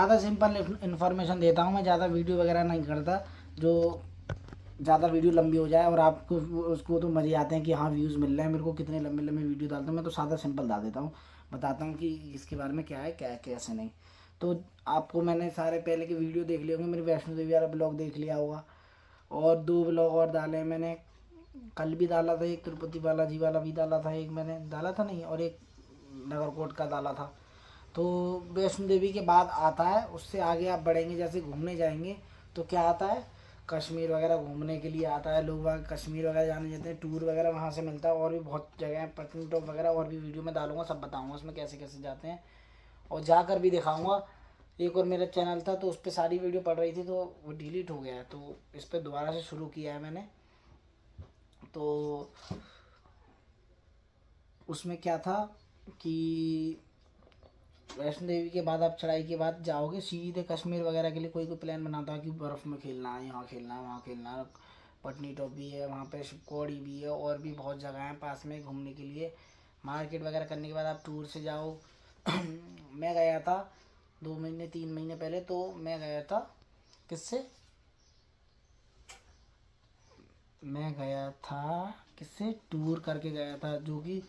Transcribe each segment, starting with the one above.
ज़्यादा simple information देता हूँ मैं, ज़्यादा वीडियो वगैरह नहीं करता जो ज़्यादा वीडियो लंबी हो जाए और आपको उसको तो मज़े आते हैं कि हाँ व्यूज़ मिल रहे हैं मेरे को, कितने लंबे लंबे वीडियो डालता हूँ मैं। तो सादा सिंपल डाल देता हूँ, बताता हूँ कि इसके बारे में क्या है क्या है कैसे नहीं। तो आपको मैंने सारे पहले के वीडियो देख लिए होंगे, मेरे वैष्णो देवी वाला ब्लॉग देख लिया होगा, और 2 ब्लॉग और डाले हैं मैंने। कल भी डाला था एक, तिरुपति बालाजी वाला भी डाला था एक, मैंने डाला था नहीं, और एक नगरकोट का डाला था। तो वैष्णो देवी के बाद आता है, उससे आगे आप बढ़ेंगे जैसे घूमने जाएंगे तो क्या आता है, कश्मीर वगैरह घूमने के लिए आता है। लोग वहाँ कश्मीर वगैरह जाने जाते हैं, टूर वगैरह वहाँ से मिलता है। और भी बहुत जगह है, पत्नीटॉप वगैरह, और भी वीडियो में डालूंगा, सब बताऊंगा उसमें कैसे कैसे जाते हैं, और जाकर भी दिखाऊंगा। एक और मेरा चैनल था तो उस पर सारी वीडियो पड़ रही थी तो वो डिलीट हो गया है, तो इस पर दोबारा से शुरू किया है मैंने। तो उसमें क्या था कि वैष्णो देवी के बाद आप चढ़ाई के बाद जाओगे सीधे कश्मीर वगैरह के लिए। कोई कोई प्लान बनाता है कि बर्फ़ में खेलना है, यहाँ खेलना है, वहाँ खेलना है। पटनी टॉप भी है वहाँ पे, शिवकोड़ी भी है, और भी बहुत जगह हैं पास में घूमने के लिए। मार्केट वगैरह करने के बाद आप टूर से जाओ। मैं गया था 2 महीने 3 महीने पहले, तो मैं गया था किससे, मैं गया था किससे, टूर करके गया था, जो कि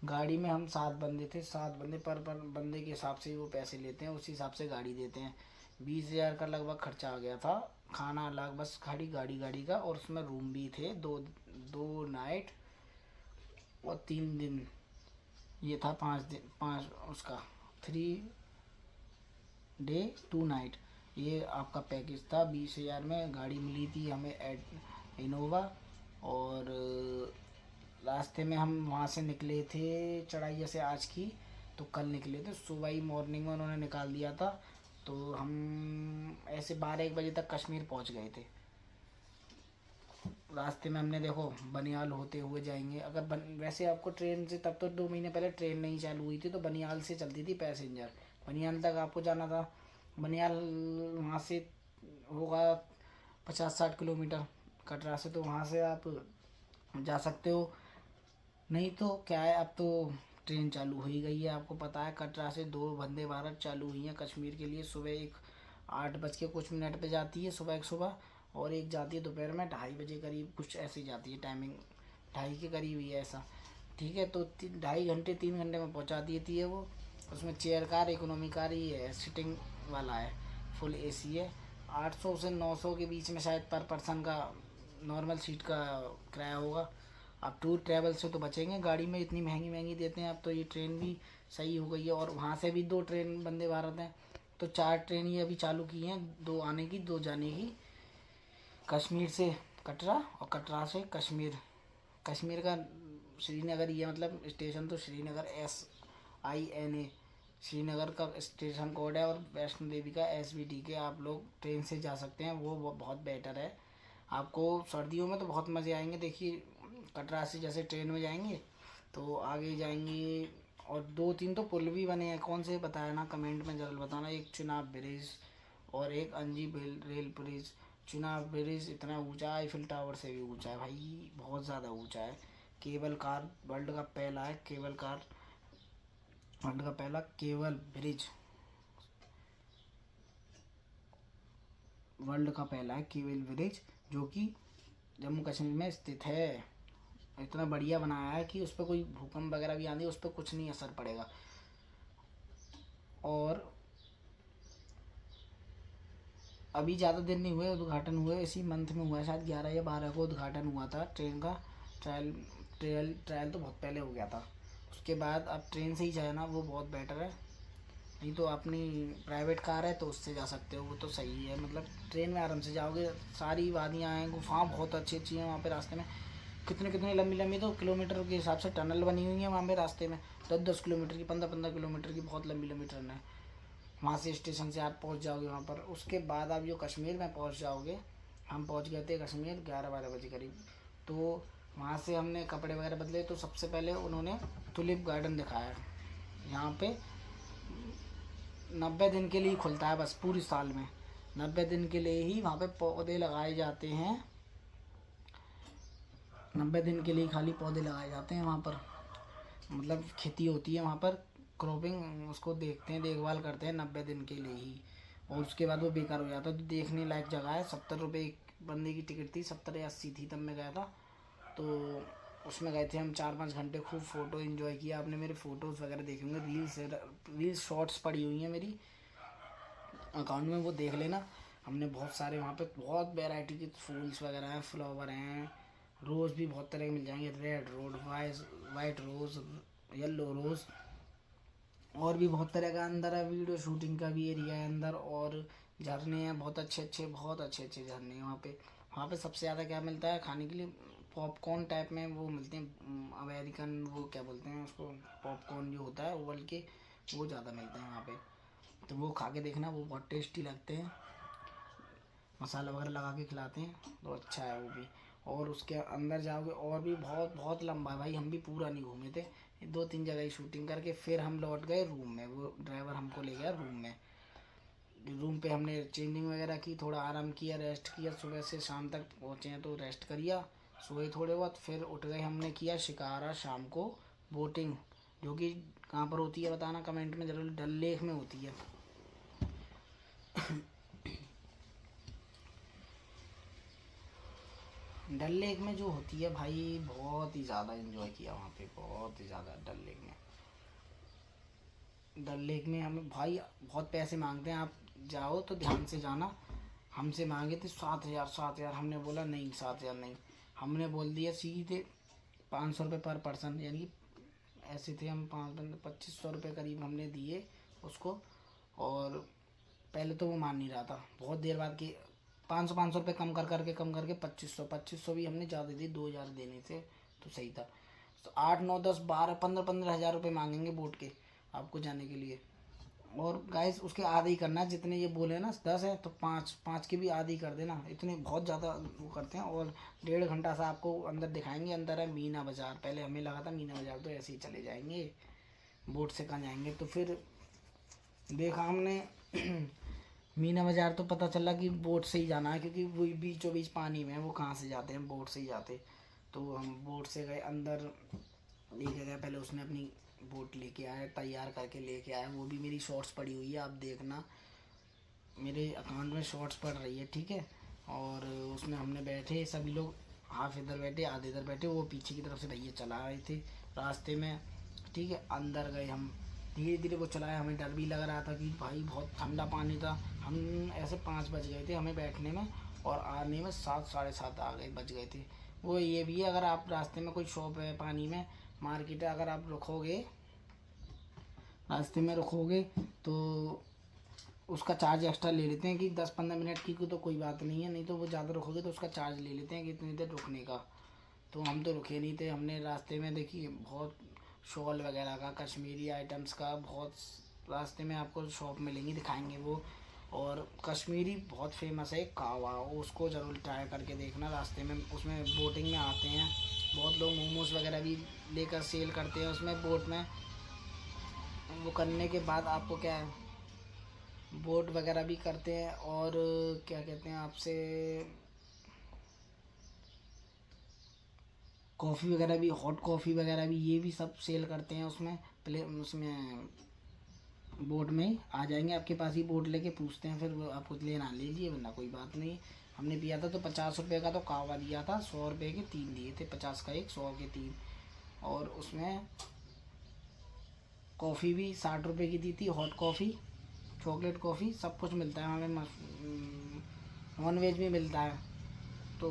गाड़ी में हम 7 बंदे थे। 7 बंदे पर बंदे के हिसाब से वो पैसे लेते हैं, उसी हिसाब से गाड़ी देते हैं। 20,000 का लगभग खर्चा आ गया था, खाना अलग, बस खाली गाड़ी गाड़ी का, और उसमें रूम भी थे। दो दो नाइट और 3 दिन, ये था 5 दिन, 5 उसका 3 डे 2 नाइट, ये आपका पैकेज था। 20,000 में गाड़ी मिली थी हमें, इनोवा। और रास्ते में हम वहाँ से निकले थे, चढ़ाई जैसे आज की, तो कल निकले थे सुबह ही मॉर्निंग में, उन्होंने निकाल दिया था। तो हम ऐसे 12-1 बजे तक कश्मीर पहुँच गए थे। रास्ते में हमने देखो बनियाल होते हुए जाएंगे, अगर वैसे आपको ट्रेन से, तब तो 2 महीने पहले ट्रेन नहीं चालू हुई थी, तो बनियाल से चलती थी पैसेंजर, बनियाल तक आपको जाना था। बनियाल वहाँ से होगा 50-60 किलोमीटर कटरा से, तो वहाँ से आप जा सकते हो। नहीं तो क्या है, अब तो ट्रेन चालू हो ही गई है, आपको पता है। कटरा से 2 वंदे भारत चालू हुई हैं कश्मीर के लिए। सुबह एक 8 बज के कुछ मिनट पे जाती है सुबह, एक सुबह, और एक जाती है दोपहर में 2:30 बजे करीब, कुछ ऐसी जाती है टाइमिंग, 2:30 के करीब ही है ऐसा। ठीक है, तो 2.5 घंटे 3 घंटे में पहुंचा देती है वो। उसमें चेयर कार, इकोनॉमी कार ही है, सिटिंग वाला है, फुल एसी है। 800 से 900 के बीच में शायद पर पर्सन का नॉर्मल सीट का किराया होगा। आप टूर ट्रैवल से तो बचेंगे, गाड़ी में इतनी महंगी महंगी देते हैं। अब तो ये ट्रेन भी सही हो गई है, और वहाँ से भी 2 ट्रेन वंदे भारत हैं, तो 4 ट्रेन ये अभी चालू की हैं, 2 आने की 2 जाने की। कश्मीर से कटरा और कटरा से कश्मीर। कश्मीर का श्रीनगर, ये मतलब स्टेशन तो श्रीनगर, SINA श्रीनगर का स्टेशन कोड है, और वैष्णो देवी का SBT आप लोग ट्रेन से जा सकते हैं, वो बहुत बेटर है। आपको सर्दियों में तो बहुत मज़े आएंगे। देखिए कटरा से जैसे ट्रेन में जाएंगे तो आगे जाएंगे, और 2-3 तो पुल भी बने हैं, कौन से बताया ना, कमेंट में ज़रूर बताना। एक चुनाव ब्रिज और एक अंजी रेल ब्रिज। चुनाव ब्रिज इतना ऊंचा है, आईफिल टावर से भी ऊंचा है भाई, बहुत ज़्यादा ऊंचा है। केबल कार वर्ल्ड का पहला है, केबल कार वर्ल्ड का पहला केबल ब्रिज, वर्ल्ड का पहला है केबल ब्रिज, जो कि जम्मू कश्मीर में स्थित है। इतना बढ़िया बनाया है कि उस पर कोई भूकंप वगैरह भी आंधी, उस पर कुछ नहीं असर पड़ेगा। और अभी ज़्यादा दिन नहीं हुए उद्घाटन हुए, इसी मंथ में हुआ है, शायद 11 या 12 को उद्घाटन हुआ था ट्रेन का। ट्रायल तो बहुत पहले हो गया था। उसके बाद अब ट्रेन से ही जाए ना, वो बहुत बेटर है। नहीं तो अपनी प्राइवेट कार है तो उससे जा सकते हो, वो तो सही है। मतलब ट्रेन में आराम से जाओगे, सारी वादियाँ हैं, गुफाएँ बहुत अच्छी अच्छी हैं वहाँ पे रास्ते में। कितने कितने लंबी लंबी, तो किलोमीटर के हिसाब से टनल बनी हुई है वहाँ पे रास्ते में। 10-10 किलोमीटर की, 15-15 किलोमीटर की बहुत लंबी लंबी टनल है। वहाँ से स्टेशन से आप पहुँच जाओगे वहाँ पर। उसके बाद आप जो कश्मीर में पहुँच जाओगे, हम पहुँच गए थे कश्मीर 11-12 बजे करीब। तो वहाँ से हमने कपड़े वगैरह बदले, तो सबसे पहले उन्होंने टुलिप गार्डन दिखाया। यहाँ पे 90 दिन के लिए खुलता है बस पूरी साल में, 90 दिन के लिए ही वहाँ पे पौधे लगाए जाते हैं। 90 दिन के लिए खाली पौधे लगाए जाते हैं वहाँ पर, मतलब खेती होती है वहाँ पर, क्रॉपिंग, उसको देखते हैं, देखभाल करते हैं 90 दिन के लिए ही। और उसके बाद वो बेकार हो जाता। तो देखने लायक जगह है। 70 रुपये एक बंदे की टिकट थी, 70 या 80 थी, तब मैं गया था। तो उसमें गए थे हम, 4-5 घंटे खूब फ़ोटो एंजॉय किया। आपने मेरे फ़ोटोज़ वगैरह देखे होंगे, रील्स शॉर्ट्स पड़ी हुई हैं मेरी अकाउंट में, वो देख लेना। हमने बहुत सारे वहाँ पे बहुत वैरायटी के फूल्स वगैरह हैं, फ्लावर हैं, रोज़ भी बहुत तरह के मिल जाएंगे, रेड रोज, वाइट रोज़, येलो रोज़, और भी बहुत तरह का अंदर है। वीडियो शूटिंग का भी एरिया है अंदर, और झरने हैं बहुत अच्छे अच्छे, बहुत अच्छे अच्छे झरने हैं वहाँ पे। वहाँ पे सबसे ज़्यादा क्या मिलता है खाने के लिए, पॉपकॉर्न टाइप में वो मिलते हैं, अमेरिकन वो क्या बोलते हैं उसको, पॉपकॉर्न जो होता है उबल के, वो ज़्यादा मिलते हैं वहाँ पे। तो वो खा के देखना, वो बहुत टेस्टी लगते हैं, मसाला वगैरह लगा के खिलाते हैं, तो अच्छा है वो भी। और उसके अंदर जाओगे और भी बहुत बहुत लंबा है भाई, हम भी पूरा नहीं घूमे थे, 2-3 जगह ही शूटिंग करके फिर हम लौट गए रूम में। वो ड्राइवर हमको ले गया रूम में। रूम पे हमने चेंजिंग वगैरह की, थोड़ा आराम किया, रेस्ट किया, सुबह से शाम तक पहुँचे हैं तो रेस्ट करिया, सोए थोड़े बहुत, फिर उठ गए। हमने किया शिकारा शाम को बोटिंग, जो कि कहाँ पर होती है बताना कमेंट में ज़रूर, डल लेक में होती है। डल लेक में जो होती है भाई, बहुत ही ज़्यादा एंजॉय किया वहाँ पे, बहुत ही ज़्यादा। डल लेक में हमें भाई बहुत पैसे मांगते हैं, आप जाओ तो ध्यान से जाना। हमसे मांगे थे 7,000, 7,000, हमने बोला नहीं 7,000 नहीं, हमने बोल दिया सीधे 500 रुपये पर पर्सन, यानी कि ऐसे थे हम 5 बंदे, 2500 रुपये करीब हमने दिए उसको। और पहले तो वो मान नहीं रहा था, बहुत देर बाद कि 500-500 रुपये कम करके 2500 भी हमने ज़्यादा दी, 2,000 देने थे तो सही था। तो 8, 9, 10, 12, 15 हज़ार रुपये मांगेंगे बोट के आपको जाने के लिए। और गाइस उसके आधे ही करना, जितने ये बोले ना 10 है तो 5 के भी आधे ही कर देना, इतने बहुत ज़्यादा वो करते हैं। और 1.5 घंटा सा आपको अंदर दिखाएंगे। अंदर है मीना बाज़ार, पहले हमें लगा था मीना बाज़ार तो ऐसे ही चले जाएंगे, बोट से कहाँ जाएंगे, तो फिर देखा हमने मीना बाज़ार, तो पता चला कि बोट से ही जाना है, क्योंकि वो बीचों बीच पानी में है, वो कहाँ से जाते हैं, बोट से ही जाते। तो हम बोट से गए अंदर, लेके गया पहले, उसने अपनी बोट लेके आया, तैयार करके लेके आया। वो भी मेरी शॉर्ट्स पड़ी हुई है, आप देखना मेरे अकाउंट में शॉर्ट्स पड़ रही है, ठीक है। और उसमें हमने बैठे सभी लोग, हाफ इधर बैठे आधे इधर बैठे, वो पीछे की तरफ से भैया चला रहे थे रास्ते में, ठीक है। अंदर गए हम, धीरे धीरे वो चलाया, हमें डर भी लग रहा था कि भाई बहुत ठंडा पानी था। हम ऐसे 5 बज गए थे हमें बैठने में, और आने में 7, 7:30 बज गए थे। वो ये भी है, अगर आप रास्ते में कोई शॉप है पानी में, मार्केट है, अगर आप रुकोगे रास्ते में रुकोगे तो उसका चार्ज एक्स्ट्रा ले लेते हैं, कि 10-15 मिनट की तो कोई बात नहीं है, नहीं तो वो ज़्यादा रुकोगे तो उसका चार्ज ले लेते हैं कि इतनी देर रुकने का। तो हम तो रुके नहीं थे, हमने रास्ते में देखिए बहुत शॉल वगैरह का, कश्मीरी आइटम्स का बहुत रास्ते में आपको शॉप मिलेंगी, दिखाएंगे वो। और कश्मीरी बहुत फेमस है कावा, उसको ज़रूर ट्राई करके देखना रास्ते में। उसमें बोटिंग में आते हैं बहुत लोग, मोमोज वगैरह भी लेकर सेल करते हैं उसमें बोट में। वो करने के बाद आपको क्या है, बोट वगैरह भी करते हैं, और क्या कहते हैं आपसे, कॉफ़ी वगैरह भी, हॉट कॉफ़ी वगैरह भी, ये भी सब सेल करते हैं उसमें। उसमें बोट में ही आ जाएंगे आपके पास ही, बोट लेके पूछते हैं, फिर वो आपको लेना लीजिए, वरना कोई बात नहीं। हमने पिया था तो 50 रुपये का तो कावा दिया था, 100 रुपये के 3 दिए थे, 50 का एक, 100 के 3। और उसमें कॉफ़ी भी 60 रुपये की दी थी, हॉट कॉफ़ी, चॉकलेट कॉफ़ी, सब कुछ मिलता है हमें। नॉन वेज भी मिलता है। तो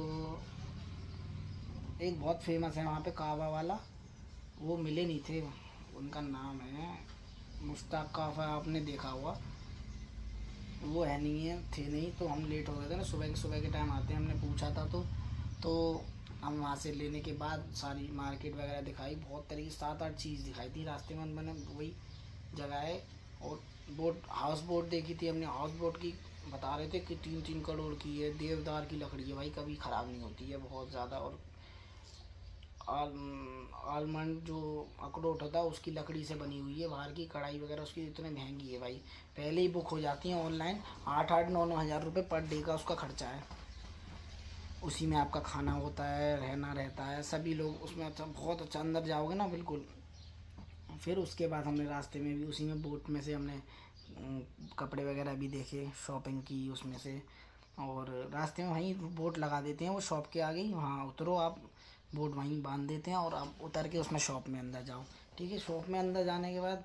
एक बहुत फेमस है वहाँ पे कावा वाला, वो मिले नहीं थे, उनका नाम है मुश्ताक काफ़ा, आपने देखा हुआ, वो है नहीं है, थे नहीं, तो हम लेट हो गए थे ना, सुबह के टाइम आते हैं, हमने पूछा था तो हम वहाँ से लेने के बाद सारी मार्केट वगैरह दिखाई, बहुत तरीके 7-8 चीज़ दिखाई थी रास्ते में, मैंने वही जगह है। और हाउस बोट देखी थी हमने, हाउस बोट की बता रहे थे कि 3-3 करोड़ की है, देवदार की लकड़ी है भाई, कभी ख़राब नहीं होती है बहुत ज़्यादा। और आलमंड जो अखरोट होता है उसकी लकड़ी से बनी हुई है, बाहर की कढ़ाई वगैरह उसकी इतनी महंगी है भाई, पहले ही बुक हो जाती हैं ऑनलाइन। 8-8, 9-9 हज़ार रुपये पर डे का उसका खर्चा है। उसी में आपका खाना होता है, रहना रहता है, सभी लोग उसमें, अच्छा बहुत अच्छा, अंदर जाओगे ना बिल्कुल। फिर उसके बाद हमने रास्ते में भी उसी में बोट में से हमने कपड़े वगैरह भी देखे, शॉपिंग की उसमें से। और रास्ते में वहीं बोट लगा देते हैं वो शॉप के आगे ही, वहाँ उतरो आप, बोट वहीं बांध देते हैं और आप उतर के उसमें शॉप में अंदर जाओ। ठीक है, शॉप में अंदर जाने के बाद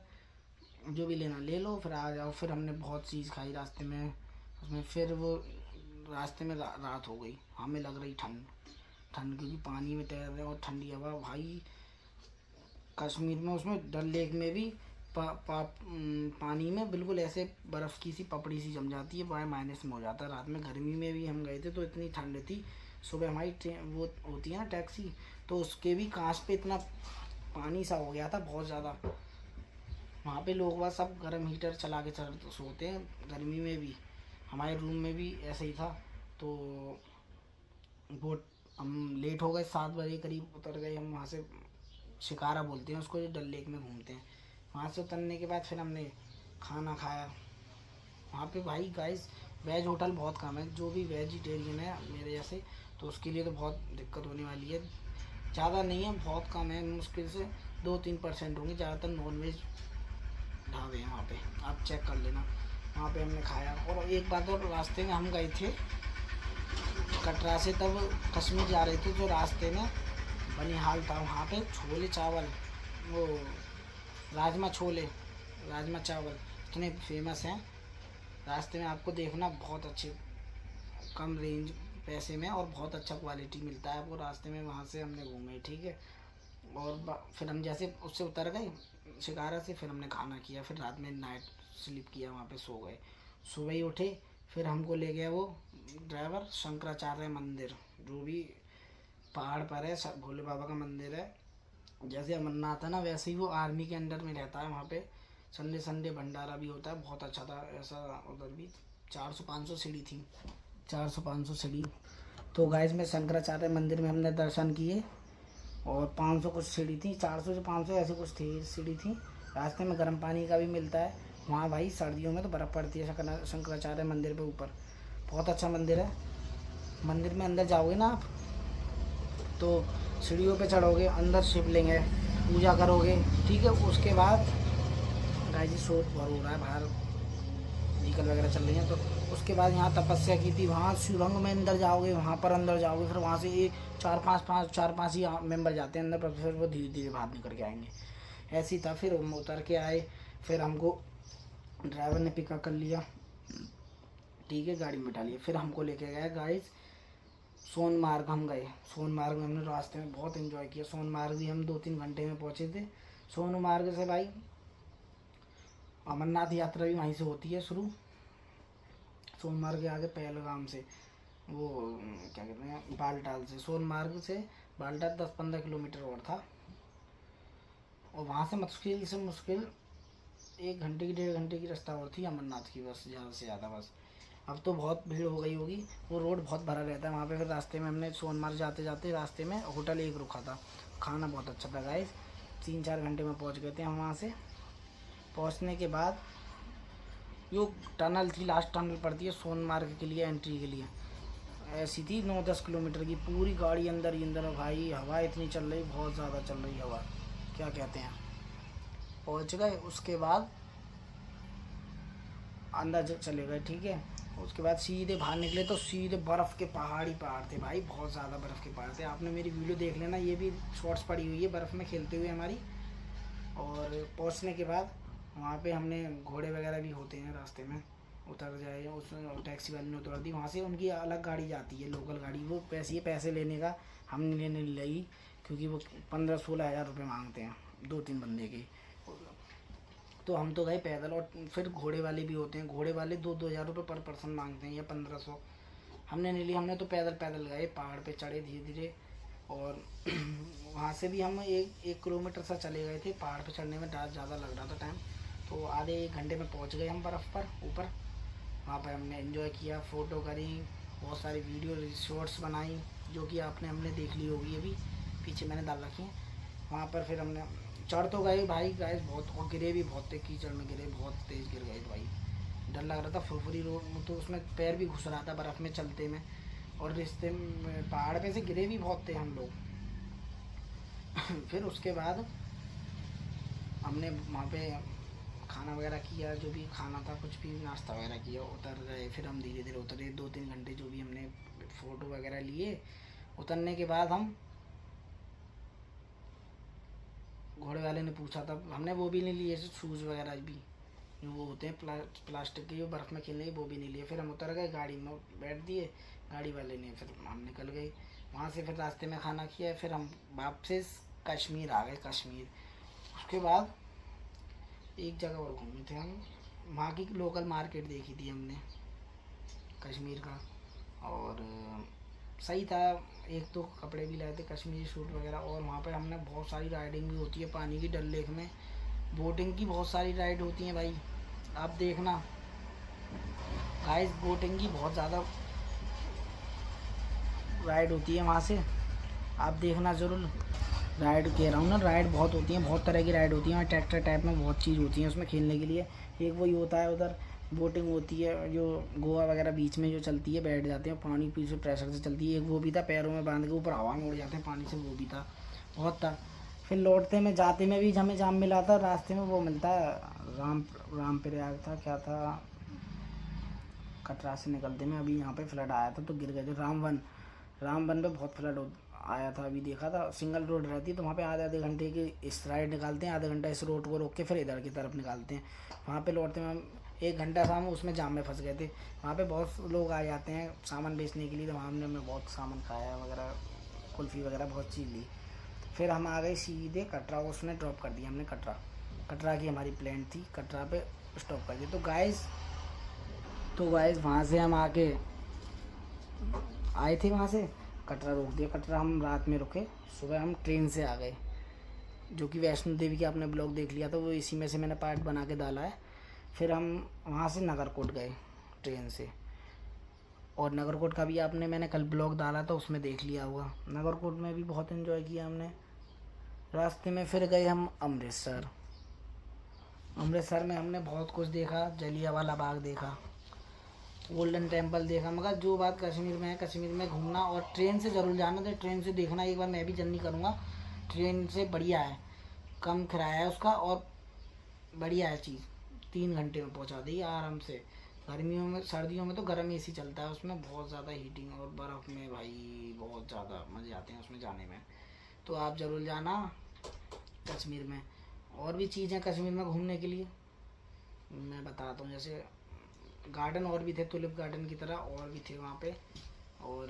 जो भी लेना ले लो, फिर आ जाओ। फिर हमने बहुत चीज़ खाई रास्ते में उसमें। फिर वो रास्ते में रात हो गई, हमें लग रही ठंड ठंड, क्योंकि पानी में तैर रहे और ठंडी हवा भाई। कश्मीर में उसमें डल लेक में भी पानी में बिल्कुल ऐसे बर्फ़ की सी पपड़ी सी जम जाती है, बड़ा माइनस में हो जाता है। रात में गर्मी में भी हम गए थे तो इतनी ठंड थी। सुबह हमारी ट्रेन वो होती है ना टैक्सी, तो उसके भी कांच पे इतना पानी सा हो गया था बहुत ज़्यादा। वहाँ पे लोग बस सब गर्म हीटर चला के सोते हैं गर्मी में भी। हमारे रूम में भी ऐसे ही था। तो वो हम लेट हो गए, 7 बजे करीब उतर गए हम वहाँ से। शिकारा बोलते हैं उसको, जो डल लेक में घूमते हैं। वहाँ से उतरने के बाद फिर हमने खाना खाया वहाँ पे। भाई गाइस, वेज होटल बहुत कम है, जो भी वेजिटेरियन है मेरे जैसे तो उसके लिए तो बहुत दिक्कत होने वाली है। ज़्यादा नहीं है, बहुत कम है, मुश्किल से 2-3% होंगे। ज़्यादातर नॉन वेज ढाबे हैं वहाँ पे, आप चेक कर लेना। वहाँ पे हमने खाया। और एक बात और, रास्ते में हम गए थे कटरा से, तब कश्मीर जा रहे थे, जो रास्ते में बनिहाल था, वहाँ पे छोले चावल, वो राजमा छोले, राजमा चावल इतने फेमस हैं। रास्ते में आपको देखना, बहुत अच्छे कम रेंज पैसे में और बहुत अच्छा क्वालिटी मिलता है आपको रास्ते में। वहाँ से हमने घूमे, ठीक है। और फिर हम जैसे उससे उतर गए शिकारा से, फिर हमने खाना किया, फिर रात में नाइट स्लिप किया, वहाँ पे सो गए। सुबह ही उठे, फिर हमको ले गया वो ड्राइवर शंकराचार्य मंदिर, जो भी पहाड़ पर है, भोले बाबा का मंदिर है। जैसे अमरनाथ है ना, वैसे ही वो आर्मी के अंडर में रहता है। वहाँ पे संडे संडे भंडारा भी होता है, बहुत अच्छा था ऐसा। उधर भी 400-500 सीढ़ी थी, 400-500 सीढ़ी। तो गाइस में शंकराचार्य मंदिर में हमने दर्शन किए और 500 कुछ सीढ़ी थी, 400 से 500 ऐसे कुछ थी सीढ़ी थी। रास्ते में गर्म पानी का भी मिलता है वहाँ भाई, सर्दियों में तो बर्फ़ पड़ती है शंकराचार्य मंदिर पे ऊपर। बहुत अच्छा मंदिर है। मंदिर में अंदर जाओगे ना आप, तो सीढ़ियों पे चढ़ोगे, अंदर शिवलिंग है, पूजा करोगे, ठीक है। उसके बाद गाइस जी शोर बहुत हो रहा है बाहर, व्हीकल वगैरह चल रही हैं। तो उसके बाद यहाँ तपस्या की थी, वहाँ सुरंग में अंदर जाओगे, वहाँ पर अंदर जाओगे, फिर वहाँ से ये 4-5 ही मेंबर जाते हैं अंदर, पर फिर वो धीरे धीरे बाहर निकल के आएंगे। ऐसे ही था। फिर हम उतर के आए, फिर हमको ड्राइवर ने पिकअप कर लिया, ठीक है, गाड़ी में बैठा लिया। फिर हमको लेके गया गाइस सोनमार्ग। हम गए सोनमार्ग में, हमने रास्ते में बहुत एंजॉय किया। सोनमार्ग भी हम 2-3 घंटे में पहुँचे थे। सोनमार्ग से भाई अमरनाथ यात्रा भी वहीं से होती है शुरू, सोनमार्ग के आगे पहलगाम से, वो क्या कहते हैं, बालटाल से। सोनमार्ग से बालटाल 10-15 किलोमीटर और था, और वहाँ से मुश्किल से मुश्किल 1 घंटे की 1.5 घंटे की रास्ता और थी अमरनाथ की, बस ज़्यादा से ज़्यादा। बस अब तो बहुत भीड़ हो गई होगी, वो रोड बहुत भरा रहता है वहाँ पे। फिर रास्ते में हमने सोनमार्ग जाते जाते रास्ते में होटल एक रुका था, खाना बहुत अच्छा था गाइस। 3-4 घंटे में पहुँच गए थे हम वहाँ से। पहुँचने के बाद जो टनल थी, लास्ट टनल पड़ती है सोनमार्ग के लिए एंट्री के लिए, ऐसी थी 9-10 किलोमीटर की, पूरी गाड़ी अंदर ही अंदर। भाई हवा इतनी चल रही, बहुत ज़्यादा चल रही हवा, क्या कहते हैं। पहुँच गए, उसके बाद अंदर चले गए, ठीक है। उसके बाद सीधे बाहर निकले तो सीधे बर्फ़ के पहाड़ ही पहाड़ थे भाई, बहुत ज़्यादा बर्फ़ के पहाड़ थे। आपने मेरी वीडियो देख लेना, ये भी शॉर्ट्स पड़ी हुई है बर्फ़ में खेलते हुए हमारी। और पहुंचने के बाद वहाँ पे हमने घोड़े वगैरह भी होते हैं रास्ते में, उतर जाए, उस टैक्सी वाले ने उतार दी। वहाँ से उनकी अलग गाड़ी जाती है, लोकल गाड़ी, वो पैसे लेने का हमने लेने लगी, क्योंकि वो 15-16 हज़ार रुपये मांगते हैं 2-3 बंदे के। तो हम तो गए पैदल, और फिर घोड़े वाले भी होते हैं, घोड़े वाले 2-2 हज़ार रुपये पर पर्सन मांगते हैं, या 1500। हमने नहीं लिया, हमने तो पैदल गए, पहाड़ पे चढ़े धीरे धीरे। और वहाँ से भी हम 1 किलोमीटर सा चले गए थे। पहाड़ पे चढ़ने में ज़्यादा लग रहा था टाइम, तो आधे 1 घंटे में पहुँच गए हम बर्फ़ पर ऊपर। वहाँ पर हमने एंजॉय किया, फ़ोटो करी, बहुत सारी वीडियो शॉर्ट्स बनाई, जो कि हमने देख ली होगी, अभी पीछे मैंने डाल रखी है। वहाँ पर फिर हमने चढ़ तो गए भाई गैस बहुत, और गिरे भी बहुत थे, कीचड़ में गिरे, बहुत तेज़ गिर गए भाई, डर लग रहा था। फुरफुरी रोड तो उसमें पैर भी घुस रहा था बर्फ़ में चलते में, और रिश्ते में पहाड़ पे से गिरे भी बहुत थे हम लोग। फिर उसके बाद हमने वहाँ पे खाना वगैरह किया, जो भी खाना था कुछ भी नाश्ता वगैरह किया, उतर गए। फिर हम धीरे धीरे उतरे, 2-3 घंटे जो भी हमने फ़ोटो वगैरह लिए। उतरने के बाद हम, घोड़े वाले ने पूछा था, हमने वो भी नहीं लिए शूज़ वगैरह भी, जो वो होते हैं प्लास्टिक के जो बर्फ़ में खेलने के, वो भी नहीं लिए। फिर हम उतर गए, गाड़ी में बैठ दिए गाड़ी वाले ने, फिर हम निकल गए वहाँ से। फिर रास्ते में खाना किया, फिर हम वापस कश्मीर आ गए। कश्मीर उसके बाद एक जगह और घूमे थे हम, वहाँ की लोकल मार्केट देखी थी हमने कश्मीर का, और सही था। एक तो कपड़े भी लाए थे कश्मीरी सूट वगैरह। और वहाँ पे हमने बहुत सारी राइडिंग भी होती है पानी की, डल लेक में बोटिंग की बहुत सारी राइड होती हैं भाई, आप देखना गाइस, बोटिंग की बहुत ज़्यादा राइड होती है वहाँ से, आप देखना ज़रूर। राइड कह रहा हूँ ना, राइड बहुत होती हैं, बहुत तरह की राइड होती हैं, ट्रैक्टर टाइप में बहुत चीज़ होती है उसमें खेलने के लिए। एक वही होता है, उधर बोटिंग होती है जो गोवा वगैरह बीच में जो चलती है, बैठ जाते हैं, पानी पीछे प्रेशर से चलती है। एक वो भी था, पैरों में बांध के ऊपर हवा में उड़ जाते हैं पानी से, वो भी था, बहुत था। फिर लौटते में, जाते में भी हमें जाम मिला था रास्ते में, वो मिलता है राम प्रयाग था, क्या था, कटरा से निकलते में अभी यहाँ पे फ्लड आया था तो गिर गए थे। रामवन पे बहुत फ्लड आया था, अभी देखा था। सिंगल रोड रहती है तो वहाँ पे आधे घंटे की इस राइड निकालते हैं, आधा घंटा इस रोड को रोक के फिर इधर की तरफ निकालते हैं। वहाँ पे लौटते में हम 1 घंटा था, हम उसमें जाम में फंस गए थे। वहाँ पे बहुत लोग आ जाते हैं सामान बेचने के लिए, तो वहाँ हमने बहुत सामान खाया वगैरह, कुल्फ़ी वगैरह बहुत चीज़ ली। फिर हम आ गए सीधे कटरा, उसने ड्रॉप कर दिया हमने कटरा की हमारी प्लान थी, कटरा पे स्टॉप कर दिया। तो गाइस वहाँ से हम आके आए थे, वहाँ से कटरा रोक दिया। कटरा हम रात में रुके, सुबह हम ट्रेन से आ गए, जो कि वैष्णो देवी की आपने ब्लॉग देख लिया था, वो इसी में से मैंने पार्ट बना के डाला है। फिर हम वहाँ से नगरकोट गए ट्रेन से, और नगरकोट का भी मैंने कल ब्लॉग डाला था, उसमें देख लिया होगा। नगरकोट में भी बहुत इन्जॉय किया हमने। रास्ते में फिर गए हम अमृतसर में हमने बहुत कुछ देखा, जलियांवाला बाग देखा, गोल्डन टेम्पल देखा। मगर जो बात कश्मीर में है, कश्मीर में घूमना और ट्रेन से ज़रूर जाना, तो ट्रेन से देखना, एक बार मैं भी जर्नी करूँगा। ट्रेन से बढ़िया है, कम किराया है उसका, और बढ़िया है चीज़, 3 घंटे में पहुँचा दी आराम से। गर्मियों में, सर्दियों में तो गर्म एसी चलता है उसमें, बहुत ज़्यादा हीटिंग, और बर्फ़ में भाई बहुत ज़्यादा मज़े आते हैं उसमें जाने में। तो आप ज़रूर जाना कश्मीर में। और भी चीज़ें कश्मीर में घूमने के लिए मैं बताता हूँ, जैसे गार्डन और भी थे, टुलिप गार्डन की तरह और भी थे वहाँ पे। और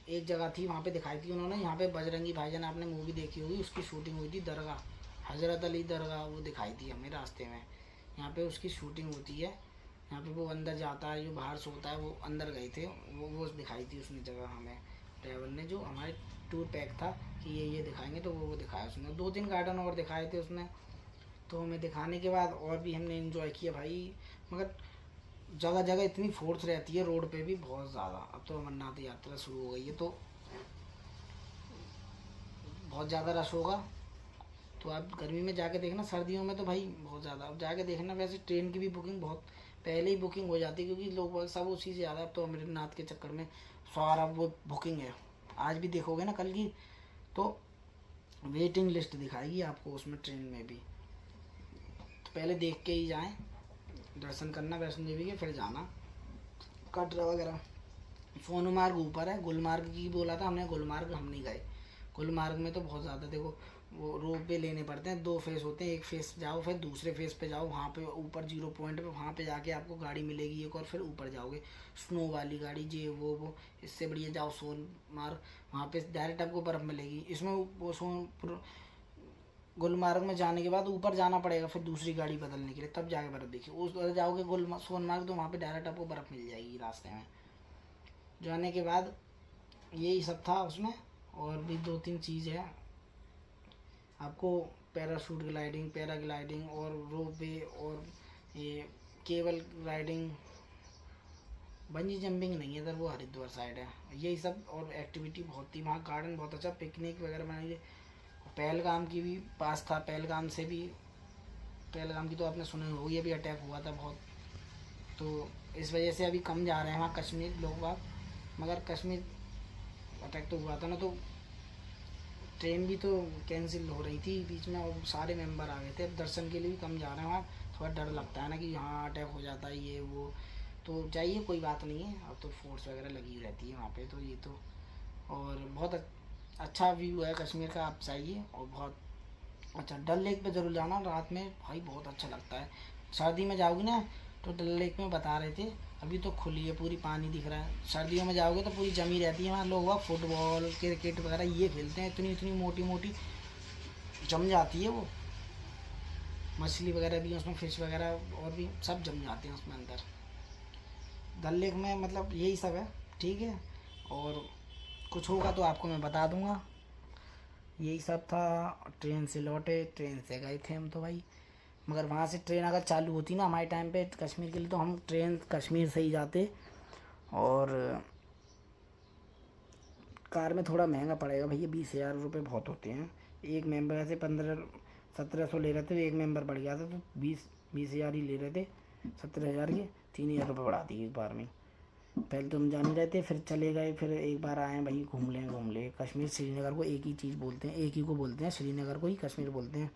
एक जगह थी वहाँ पे दिखाई थी उन्होंने, यहाँ पे बजरंगी भाईजान आपने मूवी देखी होगी, उसकी शूटिंग हुई थी, दरगाह हज़रत अली दरगाह, वो दिखाई थी हमें रास्ते में। यहाँ पे उसकी शूटिंग होती है, यहाँ पे वो अंदर जाता है, जो बाहर सोता है वो अंदर गए थे, वो दिखाई थी उसने जगह हमें, ड्राइवर ने, जो हमारे टूर पैक था कि ये दिखाएंगे, तो वो दिखाया उसने। 2-3 गार्डन और दिखाए थे उसने, तो हमें दिखाने के बाद और भी हमने इन्जॉय किया भाई। मगर जगह जगह इतनी फोर्स रहती है रोड पे भी बहुत ज़्यादा। अब तो अमरनाथ यात्रा शुरू हो गई है, तो बहुत ज़्यादा रश होगा, तो आप गर्मी में जाके देखना। सर्दियों में तो भाई बहुत ज़्यादा, अब जाके देखना। वैसे ट्रेन की भी बुकिंग बहुत पहले ही बुकिंग हो जाती है, क्योंकि लोग सब उसी से ज़्यादा, अब तो अमरनाथ के चक्कर में सारा वो बुकिंग है। आज भी देखोगे ना कल की, तो वेटिंग लिस्ट दिखाएगी आपको उसमें, ट्रेन में भी। तो पहले देख के ही जाएं, दर्शन करना वैष्णो देवी के, फिर जाना कटरा वगैरह। सोनमार्ग ऊपर है, गुलमार्ग की बोला था हमने, गुलमार्ग हम नहीं गए। गुलमार्ग में तो बहुत ज़्यादा, देखो वो रोप वे लेने पड़ते हैं, 2 फेस होते हैं, एक फेस जाओ, फिर दूसरे फेस पे जाओ, वहाँ पे ऊपर 0 पॉइंट पे, वहाँ पे जाके आपको गाड़ी मिलेगी एक, और फिर ऊपर जाओगे, स्नो वाली गाड़ी, जे वो इससे बढ़िया जाओ सोनमार्ग, वहाँ पे डायरेक्ट आपको बर्फ़ मिलेगी। इसमें वो गुलमार्ग में जाने के बाद ऊपर जाना पड़ेगा फिर दूसरी गाड़ी बदलने के लिए, तब जाके बर्फ़ देखिए। उस जाओगे सोनमार्ग, तो वहाँ पे डायरेक्ट आपको बर्फ़ मिल जाएगी रास्ते में। जाने के बाद यही सब था उसमें, और भी 2-3 चीज़ है आपको, पैराशूट ग्लाइडिंग, पैराग्लाइडिंग, और रोप वे, और ये केबल राइडिंग, बंजी जंपिंग नहीं है इधर, वो हरिद्वार साइड है। यही सब और एक्टिविटी बहुत थी वहाँ। गार्डन बहुत अच्छा, पिकनिक वगैरह बनाई। पहलगाम की भी पास था, पहलगाम की तो आपने सुनी होगी, अभी अटैक हुआ था बहुत, तो इस वजह से अभी कम जा रहे हैं वहाँ कश्मीर लोग बाग। मगर कश्मीर अटैक तो हुआ था ना, तो ट्रेन भी तो कैंसिल हो रही थी बीच में, और सारे मेंबर आ गए थे। अब दर्शन के लिए भी कम जा रहे हैं वहाँ, थोड़ा डर लगता है ना कि हाँ अटैक हो जाता है ये वो, तो जाइए कोई बात नहीं है, अब तो फोर्स वगैरह लगी रहती है वहाँ पे, तो ये तो। और बहुत अच्छा व्यू है कश्मीर का, आप जाइए। और बहुत अच्छा, डल लेक पे ज़रूर जाना रात में भाई, बहुत अच्छा लगता है। सर्दी में जाओगे ना तो डल लेक में बता रहे थे अभी तो खुली है पूरी, पानी दिख रहा है। सर्दियों में जाओगे तो पूरी जमी रहती है वहाँ, लोग वहाँ फुटबॉल क्रिकेट वगैरह ये खेलते हैं, इतनी इतनी मोटी मोटी जम जाती है वो, मछली वगैरह भी उसमें, फिश वगैरह और भी सब जम जाते हैं उसमें अंदर। डल लेक में मतलब यही सब है, ठीक है। और कुछ होगा तो आपको मैं बता दूंगा। यही सब था। ट्रेन से लौटे, ट्रेन से गए थे हम तो भाई, मगर वहाँ से ट्रेन अगर चालू होती ना हमारे टाइम पे कश्मीर के लिए, तो हम ट्रेन कश्मीर से ही जाते। और कार में थोड़ा महंगा पड़ेगा भैया, 20,000 रुपये बहुत होते हैं। एक मेंबर से 1500-1700 ले रहे थे, एक मेंबर बढ़ गया था तो 20,000 ही ले रहे थे, 17,000 के 3,000 रुपये बढ़ा दिए एक बार में। पहले तो हम जान ही रहे थे, फिर चले गए, फिर एक बार आए भाई, घूम ले। कश्मीर श्रीनगर को एक ही चीज़ बोलते हैं, एक ही को बोलते हैं, श्रीनगर को ही कश्मीर बोलते हैं।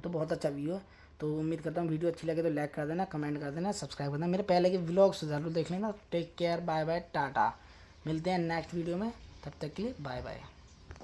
तो बहुत अच्छा व्यू है। तो उम्मीद करता हूँ वीडियो अच्छी लगे तो लाइक कर देना, कमेंट कर देना, सब्सक्राइब कर देना, मेरे पहले के व्लॉग्स ज़रूर देख लेना। Take care, bye bye, tata. मिलते हैं नेक्स्ट वीडियो में, तब तक के लिए बाय बाय।